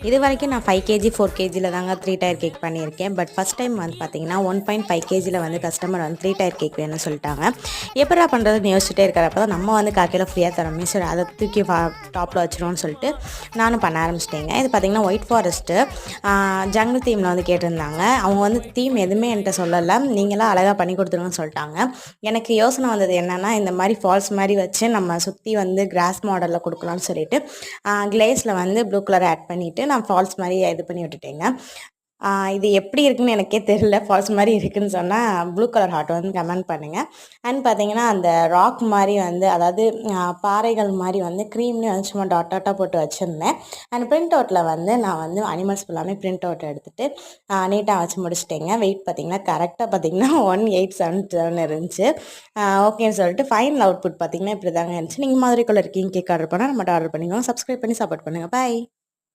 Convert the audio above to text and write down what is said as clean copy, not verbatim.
இது வரைக்கும் நான் 5 கேஜி 4 கேஜியில் தாங்க 3 டயர் கேக் பண்ணியிருக்கேன். பட் ஃபஸ்ட் டைம் வந்து பார்த்தீங்கன்னா 1.5 கேஜியில் வந்து கஸ்டமர் வந்து 3 டயர் கேக் வேணும்னு சொல்லிட்டாங்க. எப்படா பண்ணுறதுன்னு யோசிச்சுட்டே இருக்கிறப்ப தான் நம்ம வந்து காக்கையில் ஃப்ரீயாக தரோமே, சரி அதை தூக்கி டாப்பில் வச்சிருவோம்னு சொல்லிட்டு நானும் பண்ண ஆரம்பிச்சிட்டேங்க. இது பார்த்திங்கன்னா ஒயிட் ஃபாரஸ்ட்டு ஜங்கிள் தீமில் வந்து கேட்டிருந்தாங்க. அவங்க வந்து தீம் எதுவுமே என்கிட்ட சொல்லலை, நீங்களாம் அழகாக பண்ணி கொடுத்துருங்கன்னு சொல்லிட்டாங்க. எனக்கு யோசனை வந்தது என்னென்னா, இந்த மாதிரி ஃபால்ஸ் மாதிரி வச்சு நம்ம சுற்றி வந்து கிராஸ் மாடலில் கொடுக்கலாம்னு சொல்லிட்டு கிளேஸில் வந்து ப்ளூ கலர் ஆட் பண்ணிவிட்டு நான் ஃபால்ஸ் மாதிரி இது பண்ணி விட்டுட்டேங்க. இது எப்படி இருக்குன்னு எனக்கே தெரியல. ஃபால்ஸ் மாதிரி இருக்குதுன்னு சொன்னால் ப்ளூ கலர் ஹார்ட் வந்து கமெண்ட் பண்ணுங்கள். அண்ட் பார்த்தீங்கன்னா அந்த ராக் மாதிரி வந்து, அதாவது பாறைகள் மாதிரி வந்து க்ரீம்லேயும் வந்து சும்மா டாட்டாக போட்டு வச்சுருந்தேன். அண்ட் பிரிண்ட் அவுட்டில் வந்து நான் வந்து அனிமல்ஸ் ஃபுல்லாமே பிரிண்ட் அவுட் எடுத்துகிட்டு நீட்டாக வச்சு முடிச்சிட்டேங்க. வெயிட் பார்த்திங்கன்னா கரெக்டாக பார்த்திங்கன்னா 1877 இருந்துச்சு. ஓகேன்னு சொல்லிட்டு ஃபைனல் அவுட்புட் பார்த்திங்கன்னா இப்படி தாங்க இருந்துச்சு. நீங்கள் மாதிரி இருக்கீங்க கேக் ஆர்டர் பண்ணால் நம்மகிட்ட ஆர்டர் பண்ணிக்கோங்க. சப்ஸ்கிரைப் பண்ணி சப்போர்ட் பண்ணுங்கள். பாய்.